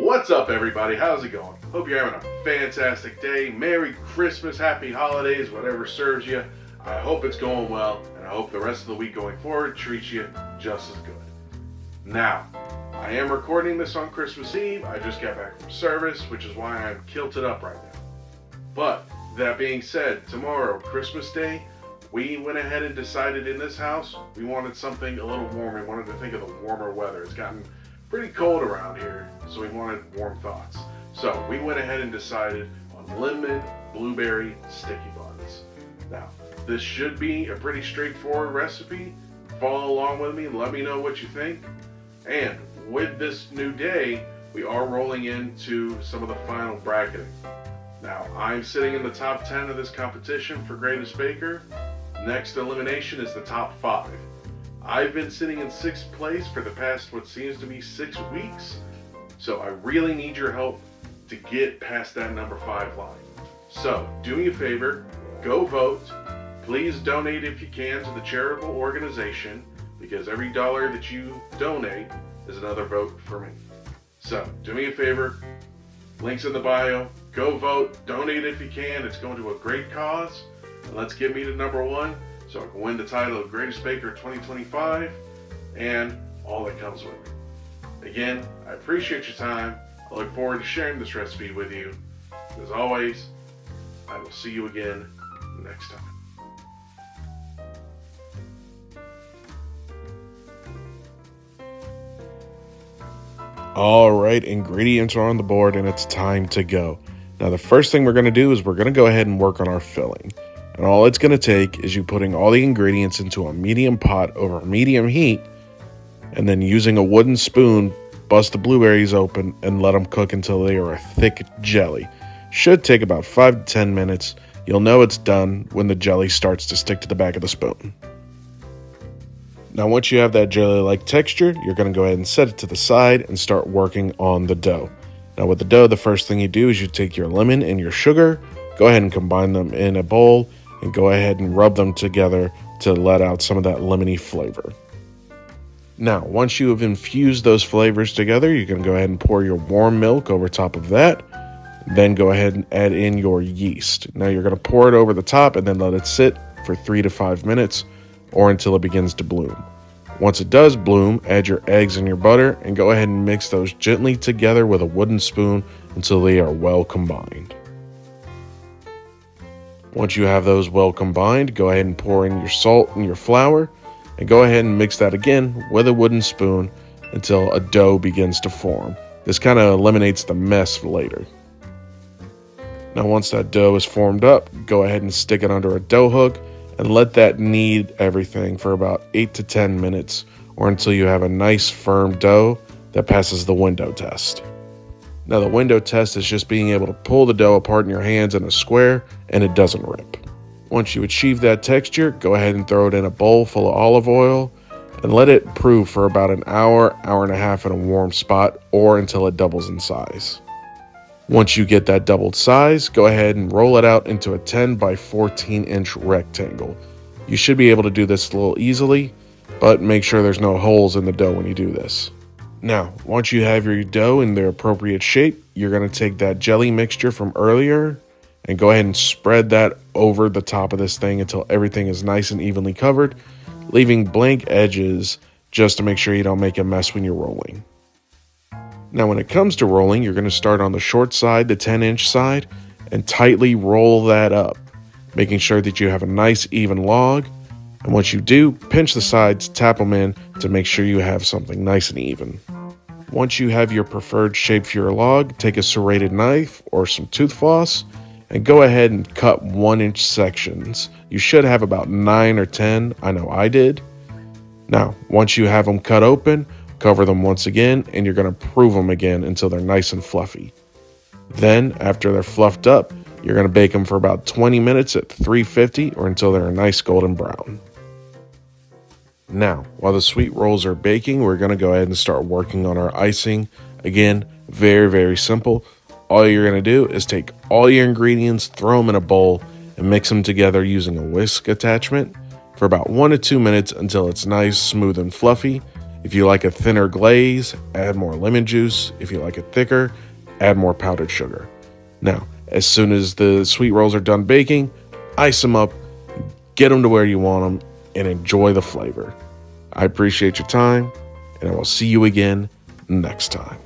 What's up, everybody? How's it going? Hope you're having a fantastic day. Merry Christmas, happy holidays, whatever serves you. I hope it's going well, and I hope the rest of the week going forward treats you just as good. Now, I am recording this on Christmas Eve. I just got back from service, which is why I'm kilted up right now. But that being said, tomorrow, Christmas Day, we went ahead and decided in this house we wanted something a little warmer. We wanted to think of the warmer weather. It's gotten pretty cold around here, so we wanted warm thoughts. So we went ahead and decided on lemon blueberry sticky buns. Now, this should be a pretty straightforward recipe. Follow along with me and let me know what you think. And with this new day, we are rolling into some of the final bracketing. Now, I'm sitting in the top 10 of this competition for Greatest Baker. Next elimination is the top 5. I've been sitting in 6th place for the past what seems to be 6 weeks, so I really need your help to get past that number 5 line. So, do me a favor, go vote. Please donate if you can to the charitable organization, because every dollar that you donate is another vote for me. So, do me a favor, links in the bio, go vote, donate if you can. It's going to a great cause, and let's get me to number 1. So I can win the title of Greatest Baker 2025 and all that comes with it. Again, I appreciate your time. I look forward to sharing this recipe with you. As always, I will see you again next time. All right, ingredients are on the board and it's time to go. Now the first thing we're going to do is we're going to go ahead and work on our filling. And all it's going to take is you putting all the ingredients into a medium pot over medium heat, and then using a wooden spoon, bust the blueberries open and let them cook until they are a thick jelly. Should take about 5 to 10 minutes. You'll know it's done when the jelly starts to stick to the back of the spoon. Now once you have that jelly-like texture, you're going to go ahead and set it to the side and start working on the dough. Now with the dough, the first thing you do is you take your lemon and your sugar, go ahead and combine them in a bowl, and go ahead and rub them together to let out some of that lemony flavor. Now, once you have infused those flavors together, you're going to go ahead and pour your warm milk over top of that. Then go ahead and add in your yeast. Now you're going to pour it over the top and then let it sit for 3 to 5 minutes or until it begins to bloom. Once it does bloom, add your eggs and your butter and go ahead and mix those gently together with a wooden spoon until they are well combined. Once you have those well combined, go ahead and pour in your salt and your flour, and go ahead and mix that again with a wooden spoon until a dough begins to form. This kind of eliminates the mess for later. Now once that dough is formed up, go ahead and stick it under a dough hook and let that knead everything for about 8 to 10 minutes or until you have a nice firm dough that passes the window test. Now the window test is just being able to pull the dough apart in your hands in a square and it doesn't rip. Once you achieve that texture, go ahead and throw it in a bowl full of olive oil and let it prove for about an hour, hour and a half in a warm spot or until it doubles in size. Once you get that doubled size, go ahead and roll it out into a 10 by 14 inch rectangle. You should be able to do this a little easily, but make sure there's no holes in the dough when you do this. Now, once you have your dough in the appropriate shape, you're going to take that jelly mixture from earlier and go ahead and spread that over the top of this thing until everything is nice and evenly covered, leaving blank edges just to make sure you don't make a mess when you're rolling. Now, when it comes to rolling, you're going to start on the short side, the 10-inch side, and tightly roll that up, making sure that you have a nice even log. And once you do, pinch the sides, tap them in to make sure you have something nice and even. Once you have your preferred shape for your log, take a serrated knife or some tooth floss and go ahead and cut 1-inch sections. You should have about 9 or 10, I know I did. Now, once you have them cut open, cover them once again and you're going to prove them again until they're nice and fluffy. Then, after they're fluffed up, you're going to bake them for about 20 minutes at 350 or until they're a nice golden brown. Now, while the sweet rolls are baking, we're going to go ahead and start working on our icing. Again, very, very simple. All you're going to do is take all your ingredients, throw them in a bowl, and mix them together using a whisk attachment for about 1 to 2 minutes until it's nice, smooth, and fluffy. If you like a thinner glaze, add more lemon juice. If you like it thicker, add more powdered sugar. Now, as soon as the sweet rolls are done baking, ice them up, get them to where you want them, and enjoy the flavor. I appreciate your time, and I will see you again next time.